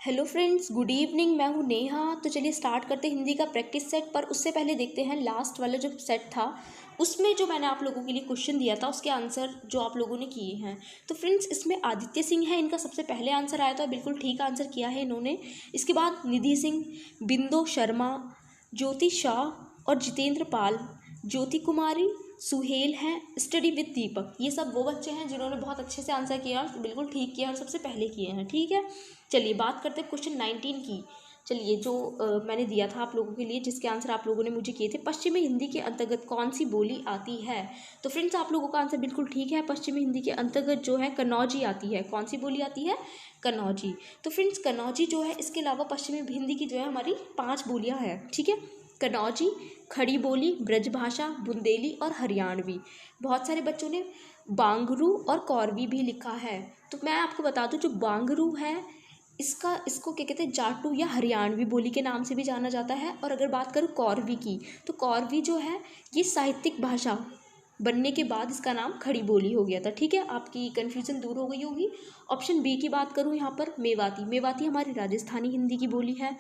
Hello friends, good evening. मैं हूँ नेहा। तो चलिए स्टार्ट करते हैं हिंदी का प्रैक्टिस सेट। पर उससे पहले देखते हैं लास्ट वाला जो सेट था उसमें जो मैंने आप लोगों के लिए क्वेश्चन दिया था उसके आंसर जो आप लोगों ने किए हैं। तो फ्रेंड्स इसमें आदित्य सिंह है, इनका सबसे पहले आंसर आया था, बिल्कुल ठीक आंसर किया है इन्होंने। इसके बाद निधि सिंह, बिंदु शर्मा, ज्योति शाह और जितेंद्र पाल, ज्योति कुमारी, सुहेल हैं, स्टडी विद दीपक। ये सब वो बच्चे हैं जिन्होंने बहुत अच्छे से आंसर किया और बिल्कुल ठीक किया और सबसे पहले किए हैं। ठीक है, चलिए बात करते हैं क्वेश्चन 19 की। चलिए जो मैंने दिया था आप लोगों के लिए, जिसके आंसर आप लोगों ने मुझे किए थे, पश्चिमी हिंदी के अंतर्गत कौन सी बोली आती है। तो फ्रेंड्स आप लोगों का आंसर बिल्कुल ठीक है। पश्चिमी हिंदी के अंतर्गत जो है कन्नौजी आती है। कौन सी बोली आती है? कन्नौजी। तो फ्रेंड्स कन्नौजी जो है, इसके अलावा पश्चिमी हिंदी की जो है हमारी 5 बोलियाँ हैं। ठीक है, कन्नौजी, खड़ी बोली, ब्रजभाषा, बुंदेली और हरियाणवी। बहुत सारे बच्चों ने बांगरू और कौरवी भी लिखा है। तो मैं आपको बता दूं, जो बांगरू है इसको क्या कहते हैं, जाटू या हरियाणवी बोली के नाम से भी जाना जाता है। और अगर बात करूँ कौरवी की, तो कौरवी जो है ये साहित्यिक भाषा बनने के बाद इसका नाम खड़ी बोली हो गया था। ठीक है, आपकी कन्फ्यूज़न दूर हो गई होगी। ऑप्शन बी की बात करूँ यहाँ पर, मेवाती। मेवाती हमारी राजस्थानी हिंदी की बोली है।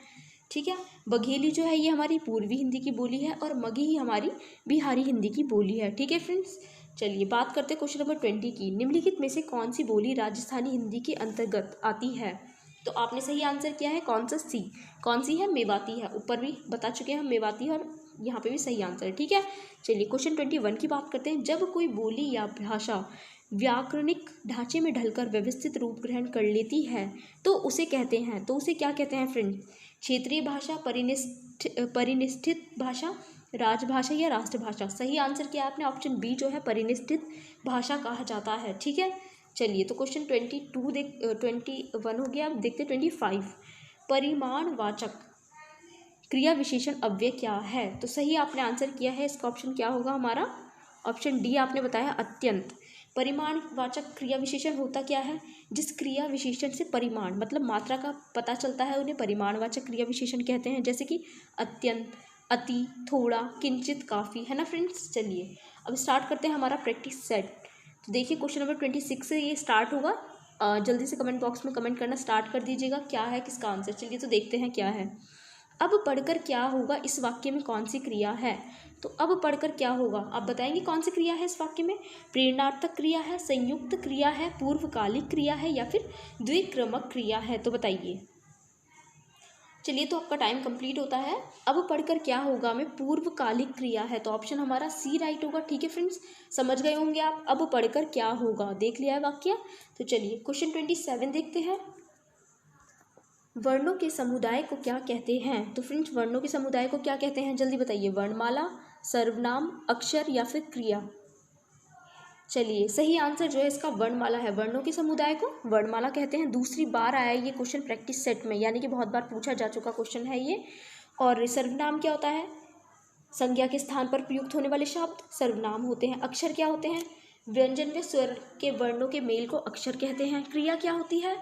ठीक है, बघेली जो है ये हमारी पूर्वी हिंदी की बोली है और मगही ही हमारी बिहारी हिंदी की बोली है। ठीक है फ्रेंड्स, चलिए बात करते हैं क्वेश्चन नंबर 20 की। निम्नलिखित में से कौन सी बोली राजस्थानी हिंदी के अंतर्गत आती है। तो आपने सही आंसर किया है कौन सा? सी। कौन सी है? मेवाती है। ऊपर भी बता चुके हैं हम मेवाती, और यहाँ पे भी सही आंसर है। ठीक है, चलिए क्वेश्चन 21 की बात करते हैं। जब कोई बोली या भाषा व्याकरणिक ढांचे में ढलकर व्यवस्थित रूप ग्रहण कर लेती है तो उसे कहते हैं, तो उसे क्या कहते हैं फ्रेंड? क्षेत्रीय भाषा, परिनिष्ठित भाषा, राजभाषा या राष्ट्रभाषा। सही आंसर किया आपने, ऑप्शन बी जो है परिनिष्ठित भाषा कहा जाता है। ठीक है, चलिए तो क्वेश्चन 21 हो गया। अब देखते 25। परिमाणवाचक क्रिया विशेषण अव्यय क्या है। तो सही आपने आंसर किया है, इसका ऑप्शन क्या होगा हमारा? ऑप्शन डी आपने बताया अत्यंत। परिमाणवाचक क्रिया विशेषण होता क्या है? जिस क्रिया विशेषण से परिमाण मतलब मात्रा का पता चलता है उन्हें परिमाणवाचक क्रिया विशेषण कहते हैं। जैसे कि अत्यंत, अति, थोड़ा, किंचित, काफ़ी, है ना फ्रेंड्स। चलिए अब स्टार्ट करते हैं हमारा प्रैक्टिस सेट। तो देखिए क्वेश्चन नंबर 26 से ये स्टार्ट होगा। जल्दी से कमेंट बॉक्स में कमेंट करना स्टार्ट कर दीजिएगा क्या है किसका आंसर। चलिए तो देखते हैं क्या है। अब पढ़कर क्या होगा इस वाक्य में कौन सी क्रिया है। तो अब पढ़कर क्या होगा आप बताएंगे कौन सी क्रिया है इस वाक्य में? प्रेरणार्थक क्रिया है, संयुक्त क्रिया है, पूर्वकालिक क्रिया है या फिर द्विक्रमक क्रिया है। तो बताइए। चलिए तो आपका टाइम कंप्लीट होता है। अब पढ़कर क्या होगा में पूर्वकालिक क्रिया है, तो ऑप्शन हमारा सी राइट होगा। ठीक है फ्रेंड्स, समझ गए होंगे आप। अब पढ़कर क्या होगा देख लिया है वाक्य। तो चलिए क्वेश्चन 27 देखते हैं। वर्णों के समुदाय को क्या कहते हैं। तो फ्रेंड्स वर्णों के समुदाय को क्या कहते हैं जल्दी बताइए। वर्णमाला, सर्वनाम, अक्षर या फिर क्रिया। चलिए सही आंसर जो है इसका वर्णमाला है। वर्णों के समुदाय को वर्णमाला कहते हैं। दूसरी बार आया ये क्वेश्चन प्रैक्टिस सेट में, यानी कि बहुत बार पूछा जा चुका क्वेश्चन है ये। और सर्वनाम क्या होता है? संज्ञा के स्थान पर प्रयुक्त होने वाले शब्द सर्वनाम होते हैं। अक्षर क्या होते हैं? व्यंजन व स्वर के वर्णों के मेल को अक्षर कहते हैं। क्रिया क्या होती है?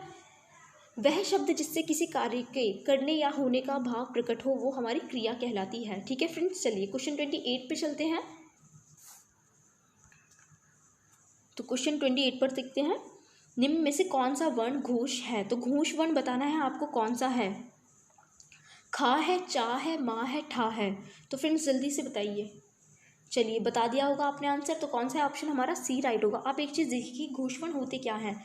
वह शब्द जिससे किसी कार्य के करने या होने का भाव प्रकट हो वो हमारी क्रिया कहलाती है। ठीक है फ्रेंड्स, चलिए क्वेश्चन 28 पे चलते हैं। तो क्वेश्चन 28 पर देखते हैं। निम्न में से कौन सा वर्ण घोष है। तो घोष वर्ण बताना है आपको कौन सा है। खा है, चा है, माँ है, ठा है। तो फ्रेंड्स जल्दी से बताइए। चलिए बता दिया होगा आपने आंसर। तो कौन सा है ऑप्शन हमारा? सी राइट होगा। आप एक चीज़ देखिए, घोष वर्ण होते क्या हैं।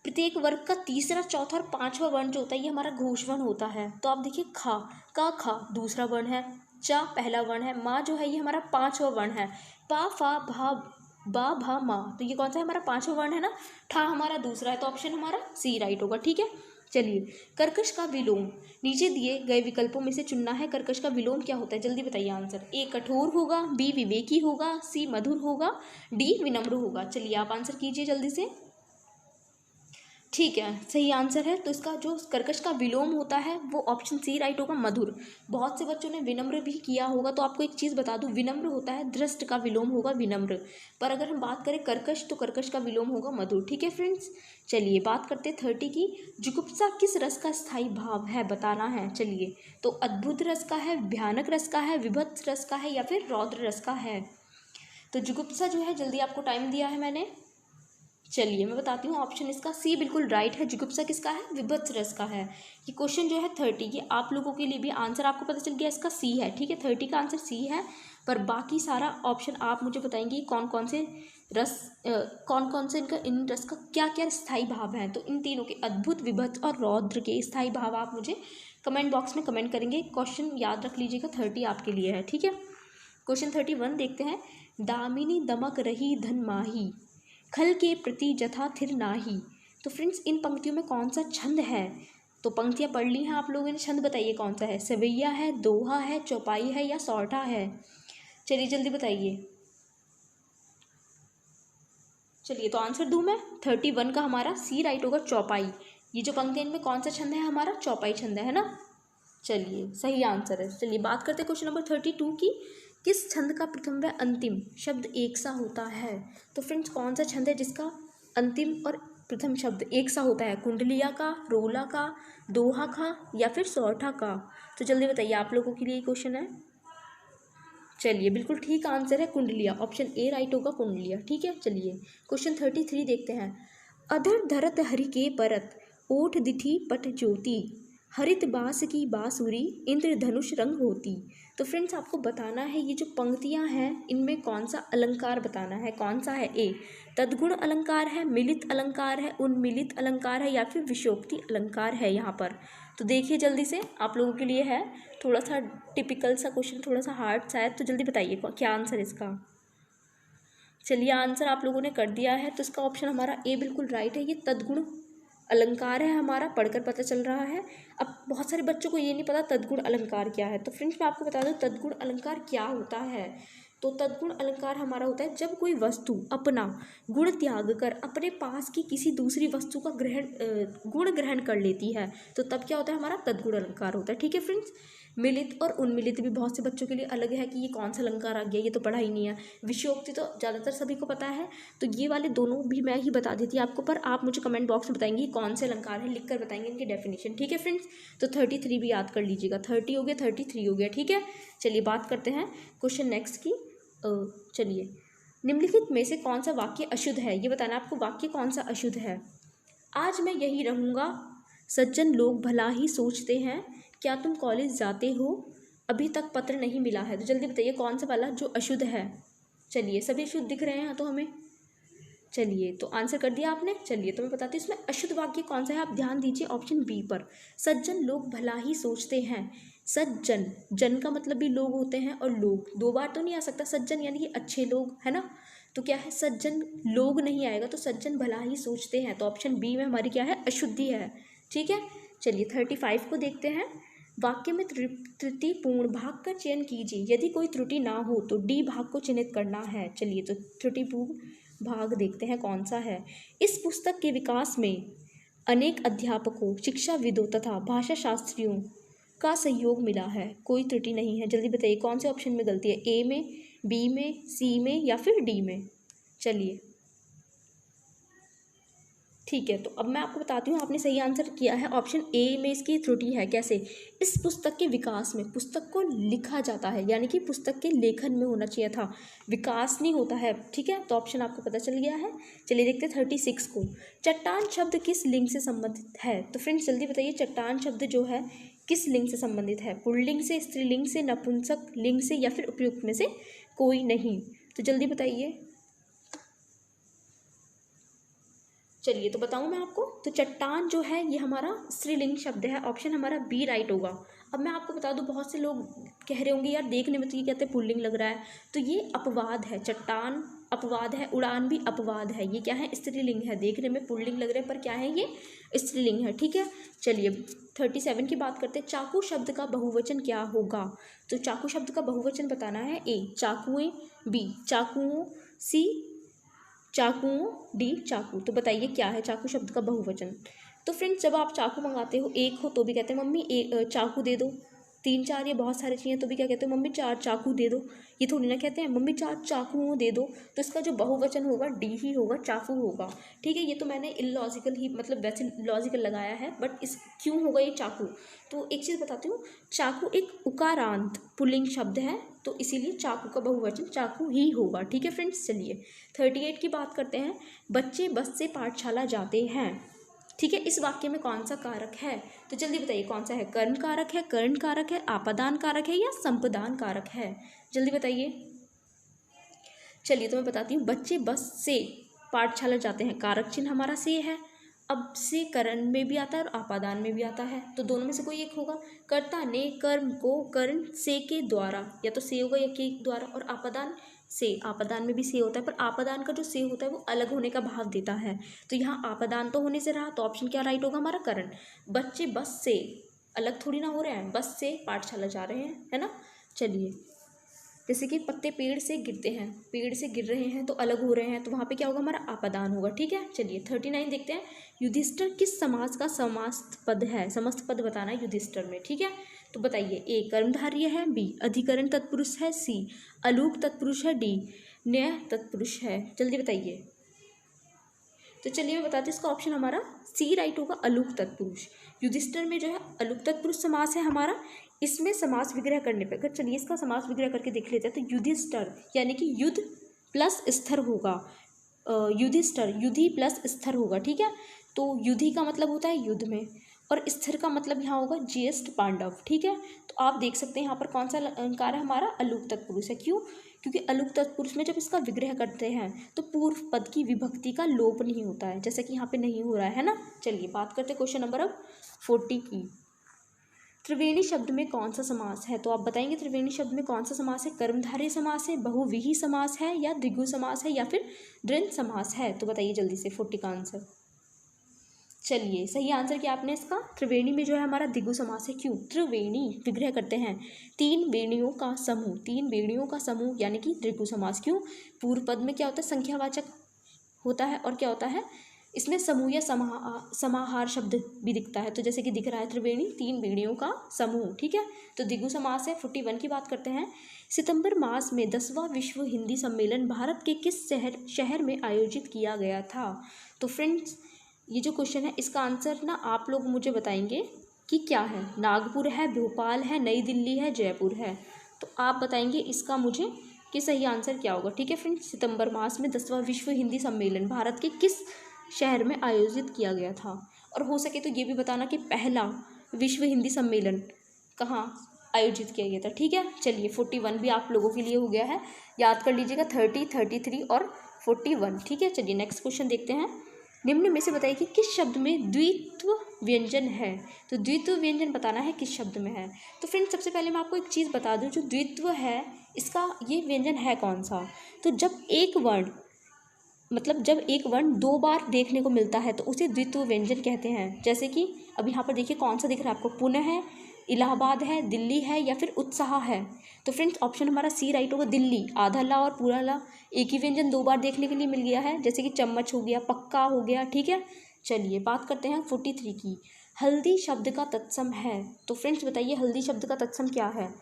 प्रत्येक वर्ग का तीसरा, चौथा और पांचवा वर्ण जो होता है ये हमारा घोष वर्ण होता है। तो आप देखिए, खा का खा दूसरा वर्ण है, चा पहला वर्ण है, माँ जो है ये हमारा पांचवा वर्ण है, पा फा भा बा भा माँ, तो ये कौन सा है हमारा? पांचवा वर्ण है ना। ठा हमारा दूसरा है, तो ऑप्शन हमारा सी राइट होगा। ठीक है, चलिए कर्कश का विलोम नीचे दिए गए विकल्पों में से चुनना है। कर्कश का विलोम क्या होता है जल्दी बताइए आंसर। ए कठोर होगा, बी विवेकी होगा, सी मधुर होगा, डी विनम्र होगा। चलिए आप आंसर कीजिए जल्दी से। ठीक है, सही आंसर है। तो इसका जो कर्कश का विलोम होता है वो ऑप्शन सी राइट होगा, मधुर। बहुत से बच्चों ने विनम्र भी किया होगा, तो आपको एक चीज़ बता दूं, विनम्र होता है धृष्ट का विलोम होगा विनम्र। पर अगर हम बात करें कर्कश, तो कर्कश का विलोम होगा मधुर। ठीक है फ्रेंड्स, चलिए बात करते हैं 30 की। जुगुप्सा किस रस का स्थायी भाव है बताना है। चलिए तो अद्भुत रस का है, भयानक रस का है, विभत्स रस का है या फिर रौद्र रस का है। तो जुगुप्सा जो है, जल्दी आपको टाइम दिया है मैंने, चलिए मैं बताती हूँ, ऑप्शन इसका सी बिल्कुल राइट है। जुगुप्सा किसका है? विभत्स रस का है। ये क्वेश्चन जो है 30, ये आप लोगों के लिए भी आंसर आपको पता चल गया, इसका सी है, ठीक है। 30 का आंसर सी है, पर बाकी सारा ऑप्शन आप मुझे बताएंगे कौन कौन से रस, कौन कौन से इनका, इन रस का क्या क्या स्थायी भाव है। तो इन तीनों के अद्भुत, विभत्स और रौद्र के स्थायी भाव आप मुझे कमेंट बॉक्स में कमेंट करेंगे। क्वेश्चन याद रख लीजिएगा, 30 आपके लिए है, ठीक है। क्वेश्चन 31 देखते हैं। दामिनी दमक रही धन माही, खल के प्रति जथा थिर नाही। तो फ्रेंड्स इन पंक्तियों में कौन सा छंद है? तो पंक्तियां पढ़ ली हैं आप लोगों ने, छंद बताइए कौन सा है। सवैया है, दोहा है, चौपाई है या सौठा है? चलिए जल्दी बताइए। चलिए तो आंसर दूं मैं, 31 का हमारा सी राइट होगा, चौपाई। ये जो पंक्तियां, इनमें कौन सा छंद है हमारा? चौपाई छंद है ना। चलिए सही आंसर है। चलिए बात करते हैं क्वेश्चन नंबर 32 की। किस छंद का प्रथम व अंतिम शब्द एक सा होता है? तो फ्रेंड्स कौन सा छंद है जिसका अंतिम और प्रथम शब्द एक सा होता है? कुंडलिया का, रोला का, दोहा का या फिर सौठा का? तो जल्दी बताइए, आप लोगों के लिए क्वेश्चन है। चलिए बिल्कुल ठीक आंसर है कुंडलिया, ऑप्शन ए राइट होगा, कुंडलिया, ठीक है। चलिए क्वेश्चन 33 देखते हैं। अधर धरत हरि के परत, ओठ दिठी पट ज्योति, हरित बास की बांसुरी, इंद्रधनुष रंग होती। तो फ्रेंड्स आपको बताना है ये जो पंक्तियां हैं इनमें कौन सा अलंकार बताना है। कौन सा है? ए तद्गुण अलंकार है, मिलित अलंकार है, उन्मिलित अलंकार है या फिर विषयोक्ति अलंकार है यहाँ पर। तो देखिए जल्दी से, आप लोगों के लिए है थोड़ा सा टिपिकल सा क्वेश्चन, थोड़ा सा हार्ड सा है, तो जल्दी बताइए क्या आंसर है इसका। चलिए आंसर आप लोगों ने कर दिया है, तो इसका ऑप्शन हमारा ए बिल्कुल राइट है। ये तद्गुण अलंकार है हमारा, पढ़कर पता चल रहा है। अब बहुत सारे बच्चों को ये नहीं पता तद्गुण अलंकार क्या है, तो फ्रेंड्स मैं आपको बता दूं तद्गुण अलंकार क्या होता है। तो तद्गुण अलंकार हमारा होता है जब कोई वस्तु अपना गुण त्याग कर अपने पास की किसी दूसरी वस्तु का गुण ग्रहण कर लेती है, तो तब क्या होता है? हमारा तद्गुण अलंकार होता है, ठीक है फ्रेंड्स। मिलित और उन्मिलित भी बहुत से बच्चों के लिए अलग है कि ये कौन सा अलंकार आ गया, ये तो पढ़ा ही नहीं है। विषयोक्ति तो ज़्यादातर सभी को पता है, तो ये वाले दोनों भी मैं ही बता देती आपको, पर आप मुझे कमेंट बॉक्स में बताएंगे कौन से अलंकार है, लिख कर बताएंगे इनकी डेफिनेशन, ठीक है फ्रेंड्स। तो 33 भी याद कर लीजिएगा, 30 हो गया, 33 हो गया, ठीक है। चलिए बात करते हैं क्वेश्चन नेक्स्ट की। चलिए निम्नलिखित में से कौन सा वाक्य अशुद्ध है, ये बताना आपको, वाक्य कौन सा अशुद्ध है। आज मैं यही रहूँगा, सज्जन लोग भला ही सोचते हैं, क्या तुम कॉलेज जाते हो, अभी तक पत्र नहीं मिला है। तो जल्दी बताइए कौन सा वाला जो अशुद्ध है। चलिए सभी अशुद्ध दिख रहे हैं तो हमें, चलिए तो आंसर कर दिया आपने। चलिए तो मैं बताती हूँ इसमें अशुद्ध वाक्य कौन सा है, आप ध्यान दीजिए ऑप्शन बी पर। सज्जन लोग भला ही सोचते हैं। सज्जन, जन का मतलब भी लोग होते हैं, और लोग दो बार तो नहीं आ सकता, सज्जन यानी कि अच्छे लोग, है ना। तो क्या है, सज्जन लोग नहीं आएगा, तो सज्जन भला ही सोचते हैं, तो ऑप्शन बी में हमारी क्या है, अशुद्धि है, ठीक है। चलिए 35 को देखते हैं। वाक्य में त्रुटिपूर्ण भाग का चयन कीजिए, यदि कोई त्रुटि ना हो तो डी भाग को चिन्हित करना है। चलिए तो त्रुटिपूर्ण भाग देखते हैं कौन सा है। इस पुस्तक के विकास में अनेक अध्यापकों, शिक्षाविदों तथा भाषा शास्त्रियों का सहयोग मिला है, कोई त्रुटि नहीं है। जल्दी बताइए कौन से ऑप्शन में गलती है, ए में, बी में, सी में या फिर डी में। चलिए ठीक है, तो अब मैं आपको बताती हूँ, आपने सही आंसर किया है, ऑप्शन ए में इसकी त्रुटि है। कैसे? इस पुस्तक के विकास में, पुस्तक को लिखा जाता है यानी कि पुस्तक के लेखन में होना चाहिए था, विकास नहीं होता है, ठीक है। तो ऑप्शन आपको पता चल गया है। चलिए देखते हैं 36 को। चट्टान शब्द किस लिंग से संबंधित है। तो फ्रेंड्स जल्दी बताइए, चट्टान शब्द जो है किस लिंग से संबंधित है, पुल्लिंग से, स्त्रीलिंग से, नपुंसक लिंग से या फिर उपयुक्त में से कोई नहीं। तो जल्दी बताइए। चलिए तो बताऊं मैं आपको, तो चट्टान जो है ये हमारा स्त्रीलिंग शब्द है, ऑप्शन हमारा बी राइट होगा। अब मैं आपको बता दूं, बहुत से लोग कह रहे होंगे यार देखने में तो ये कहते हैं पुल्लिंग लग रहा है, तो ये अपवाद है, चट्टान अपवाद है, उड़ान भी अपवाद है, ये क्या है, स्त्रीलिंग है, देखने में पुल्लिंग लग रहे हैं पर क्या है, ये स्त्रीलिंग है, ठीक है। चलिए 37 की बात करते हैं। चाकू शब्द का बहुवचन क्या होगा। तो चाकू शब्द का बहुवचन बताना है, ए चाकुएं, बी चाकुओं, सी चाकुओं, डी चाकू। तो बताइए क्या है चाकू शब्द का बहुवचन। तो फ्रेंड्स जब आप चाकू मंगाते हो, एक हो तो भी कहते हैं मम्मी चाकू दे दो, 3 4 या बहुत सारे चाहिए तो भी क्या कहते हो, मम्मी 4 चाकू दे दो। ये थोड़ी ना कहते हैं मम्मी 4 चाकू दे दो। तो इसका जो बहुवचन होगा डी ही होगा, चाकू होगा। ठीक है, ये तो मैंने इलॉजिकल ही मतलब वैसे लॉजिकल लगाया है, बट इस क्यों होगा ये चाकू। तो एक चीज़ बताती हूँ, चाकू एक उकारांत पुल्लिंग शब्द है, तो इसीलिए चाकू का बहुवचन चाकू ही होगा। ठीक है फ्रेंड्स, चलिए 38 की बात करते हैं। बच्चे बस से पाठशाला जाते हैं। ठीक है, इस वाक्य में कौन सा कारक है, तो जल्दी बताइए कौन सा है। कर्म कारक है, कर्ण कारक है, आपादान कारक है या संपदान कारक है, जल्दी बताइए। चलिए तो मैं बताती हूँ, बच्चे बस से पाठशाला जाते हैं, कारक चिन्ह हमारा से है। अब से कर्ण में भी आता है और आपादान में भी आता है, तो दोनों में से कोई एक होगा। कर्ता ने कर्म को कर्ण से के द्वारा, या तो से होगा या के द्वारा, और आपादान से, आपादान में भी से होता है, पर आपादान का जो से होता है वो अलग होने का भाव देता है। तो यहाँ आपादान तो होने से रहा, तो ऑप्शन क्या राइट होगा हमारा, कर्ण। बच्चे बस से अलग थोड़ी ना हो रहे हैं, बस से पाठशाला जा रहे हैं, है ना। चलिए, जैसे कि पत्ते पेड़ से गिरते हैं, पेड़ से गिर रहे हैं तो अलग हो रहे हैं, तो वहाँ पे क्या होगा हमारा आपादान होगा। ठीक है, चलिए 39 देखते हैं। युधिष्ठिर किस समास का समस्त पद है, समस्त पद बताना है युधिष्ठिर में। ठीक है, तो बताइए, ए कर्मधारय है, बी अधिकरण तत्पुरुष है, सी अलूक तत्पुरुष है, डी न्याय तत्पुरुष है, जल्दी बताइए। तो चलिए मैं बताती हूँ, इसका ऑप्शन हमारा सी राइट होगा, अलूक तत्पुरुष। युधिष्ठिर में जो है अलूक तत्पुरुष समास है हमारा, इसमें समास विग्रह करने पर, अगर चलिए इसका समास विग्रह करके देख लेते हैं, तो युधिष्ठिर यानी कि युद्ध प्लस स्थिर होगा, युधिष्ठिर युधि प्लस स्थिर होगा। ठीक है, तो युधि का मतलब होता है युद्ध में, और स्थिर का मतलब यहाँ होगा ज्येष्ठ पांडव। ठीक है, तो आप देख सकते हैं यहाँ पर कौन सा अलंकार है हमारा, अलूक तत्पुरुष है। क्यों, क्योंकि अलूक तत्पुरुष में जब इसका विग्रह करते हैं तो पूर्व पद की विभक्ति का लोप नहीं होता है, जैसा कि यहाँ पे नहीं हो रहा है ना। चलिए बात करते हैं क्वेश्चन नंबर अब 40 की। त्रिवेणी शब्द में कौन सा समास है, तो आप बताएंगे त्रिवेणी शब्द में कौन सा समास है। कर्मधारय समास है, बहुव्रीहि समास है, या द्विगु समास है, या फिर द्वंद्व समास है, तो बताइए जल्दी से 40 का आंसर। चलिए सही आंसर क्या आपने इसका, त्रिवेणी में जो है हमारा द्विगु समास है। क्यों, त्रिवेणी विग्रह करते हैं 3 वेणियों का समूह, 3 वेणियों का समूह यानी कि द्विगु समास। क्यों, पूर्व पद में क्या होता है, संख्यावाचक होता है, और क्या होता है इसमें समूह या समाहार शब्द भी दिखता है, तो जैसे कि दिख रहा है त्रिवेणी 3 वेणियों का समूह। ठीक है, तो द्विगु समास है। 41 की बात करते हैं। सितंबर मास में 10वां विश्व हिंदी सम्मेलन भारत के किस शहर में आयोजित किया गया था। तो फ्रेंड्स, ये जो क्वेश्चन है इसका आंसर ना आप लोग मुझे बताएंगे कि क्या है, नागपुर है, भोपाल है, नई दिल्ली है, जयपुर है, तो आप बताएंगे इसका मुझे कि सही आंसर क्या होगा। ठीक है फ्रेंड्स, सितंबर मास में 10वां विश्व हिंदी सम्मेलन भारत के किस शहर में आयोजित किया गया था, और हो सके तो ये भी बताना कि पहला विश्व हिंदी सम्मेलन कहाँ आयोजित किया गया था। ठीक है, चलिए 41 भी आप लोगों के लिए हो गया है, याद कर लीजिएगा 30, 33 और 41। ठीक है, चलिए नेक्स्ट क्वेश्चन देखते हैं। निम्न में से बताइए कि किस शब्द में द्वित्व व्यंजन है, तो द्वित्व व्यंजन बताना है किस शब्द में है। तो फ्रेंड्स सबसे पहले मैं आपको एक चीज़ बता दूं, जो द्वित्व है इसका ये व्यंजन है कौन सा, तो जब एक वर्ण मतलब जब एक वर्ण 2 बार देखने को मिलता है तो उसे द्वित्व व्यंजन कहते हैं। जैसे कि अब यहाँ पर देखिए कौन सा दिख रहा है आपको, पुनः है, इलाहाबाद है, दिल्ली है, या फिर उत्साह है। तो फ्रेंड्स ऑप्शन हमारा सी राइट होगा, दिल्ली। आधा ला और पूरा ला एक ही व्यंजन 2 बार देखने के लिए मिल गया है, जैसे कि चम्मच हो गया, पक्का हो गया। ठीक है, चलिए बात करते हैं 43 की। हल्दी शब्द का तत्सम है, तो फ्रेंड्स बताइए हल्दी शब्द का तत्सम क्या है।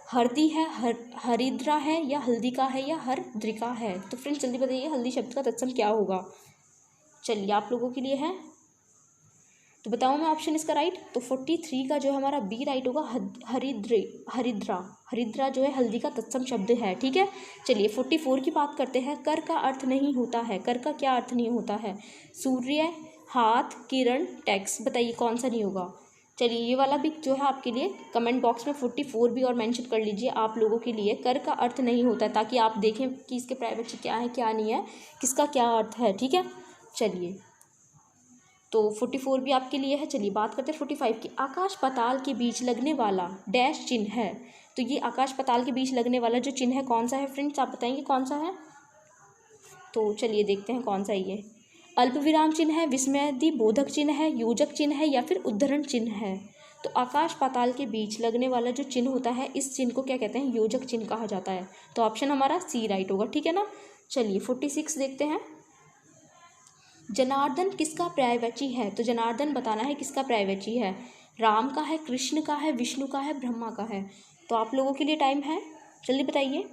हरदी है, हरिद्रा है, या हल्दिका है, या हरद्रिका है, तो फ्रेंड्स जल्दी बताइए हल्दी शब्द का तत्सम क्या होगा। चलिए आप लोगों के लिए है, तो बताऊँ मैं ऑप्शन इसका राइट, तो 43 का जो हमारा बी राइट होगा, हरिद्रा जो है हल्दी का तत्सम शब्द है। ठीक है, चलिए 44 की बात करते हैं। कर का अर्थ नहीं होता है, कर का क्या अर्थ नहीं होता है। सूर्य, हाथ, किरण, टैक्स, बताइए कौन सा नहीं होगा। चलिए ये वाला भी जो है आपके लिए कमेंट बॉक्स में 44 भी और मेंशन कर लीजिए आप लोगों के लिए, कर का अर्थ नहीं होता है, ताकि आप देखें कि इसके प्राइवेट क्या है क्या नहीं है, किसका क्या अर्थ है। ठीक है, चलिए तो 44 भी आपके लिए है। चलिए बात करते हैं 45 की। आकाश पाताल के बीच लगने वाला डैश चिन्ह है, तो ये आकाश पाताल के बीच लगने वाला जो चिन्ह है कौन सा है फ्रेंड्स, आप बताएंगे कौन सा है। तो चलिए देखते हैं कौन सा ये अल्प विराम चिन्ह है, विस्मयादि बोधक चिन्ह है, योजक चिन्ह है, या फिर उद्धरण चिन्ह है। तो आकाश पाताल के बीच लगने वाला जो चिन्ह होता है इस चिन्ह को क्या कहते हैं, योजक चिन्ह कहा जाता है। तो ऑप्शन हमारा सी राइट होगा। ठीक है ना, चलिए 46 देखते हैं। जनार्दन किसका पर्यायवाची है, तो जनार्दन बताना है किसका पर्यायवाची है। राम का है, कृष्ण का है, विष्णु का है, ब्रह्मा का है? तो आप लोगों के लिए टाइम है, जल्दी बताइए।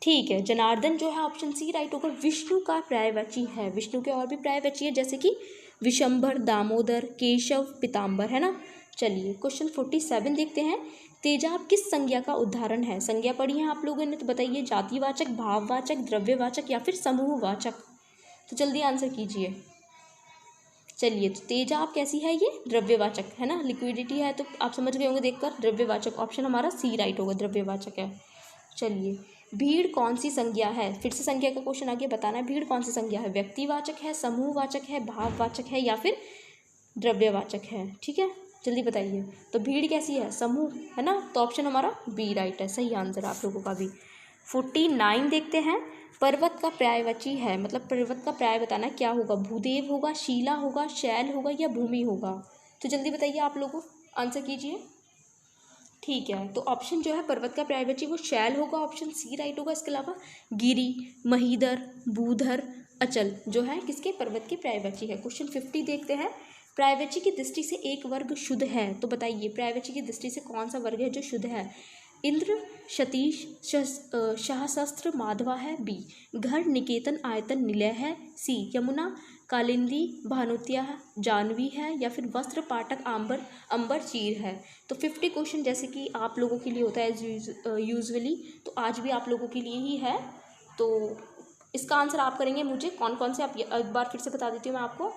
ठीक है, जनार्दन जो है ऑप्शन सी राइट होगा। विष्णु का पर्यायवाची है, विष्णु के और भी पर्यायवाची है जैसे कि विशंभर, दामोदर, केशव, पीताम्बर, है ना। चलिए क्वेश्चन 47 देखते हैं। तेजाब किस संज्ञा का उदाहरण है? संज्ञा पढ़ी है आप लोगों ने, तो बताइए जातिवाचक, भाववाचक, द्रव्यवाचक या फिर समूहवाचक? तो जल्दी आंसर कीजिए। चलिए, तो तेजाब कैसी है? ये द्रव्यवाचक है ना, लिक्विडिटी है तो आप समझ गए होंगे देखकर, द्रव्यवाचक। ऑप्शन हमारा सी राइट होगा, द्रव्यवाचक है। चलिए, भीड़ कौन सी संज्ञा है? फिर से संज्ञा का क्वेश्चन आगे बताना है। भीड़ कौन सी संज्ञा है? व्यक्तिवाचक है, समूहवाचक है, भाववाचक है या फिर द्रव्यवाचक है? ठीक है, जल्दी बताइए। तो भीड़ कैसी है? समूह, है ना। तो ऑप्शन हमारा बी राइट है, सही आंसर आप लोगों का भी। 49 देखते हैं। पर्वत का पर्यायवाची है, मतलब पर्वत का पर्याय बताना क्या होगा? भूदेव होगा, शिला होगा, शैल होगा या भूमि होगा? तो जल्दी बताइए आप लोगों, आंसर कीजिए। ठीक है, तो ऑप्शन जो है पर्वत का पर्यायवाची वो शैल होगा, ऑप्शन सी राइट होगा। इसके अलावा गिरी, महीधर, बूधर, अचल जो है किसके? पर्वत के पर्यायवाची है। क्वेश्चन 50 देखते हैं। पर्यायवाची की दृष्टि से एक वर्ग शुद्ध है, तो बताइए पर्यायवाची की दृष्टि से कौन सा वर्ग है जो शुद्ध है? इंद्र, सतीश, सहस्त्र, माधवा है, बी घर, निकेतन, आयतन, निलय है, सी यमुना, कालिंदी, भानुतिया, जानवी है या फिर वस्त्र, पाटक, आंबर, अंबर, चीर है? तो 50 क्वेश्चन जैसे कि आप लोगों के लिए होता है यूजुअली, तो आज भी आप लोगों के लिए ही है। तो इसका आंसर आप करेंगे मुझे कौन कौन से, आप एक बार फिर से बता देती हूँ मैं आपको।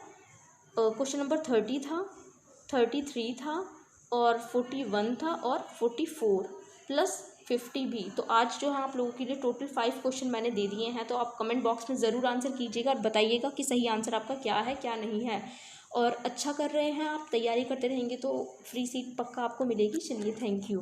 क्वेश्चन नंबर 30 था, 33 था और 41 था और 44 प्लस 50 भी। तो आज जो है आप लोगों के लिए टोटल 5 क्वेश्चन मैंने दे दिए हैं। तो आप कमेंट बॉक्स में ज़रूर आंसर कीजिएगा और बताइएगा कि सही आंसर आपका क्या है क्या नहीं है। और अच्छा कर रहे हैं आप, तैयारी करते रहेंगे तो फ्री सीट पक्का आपको मिलेगी। चलिए, थैंक यू।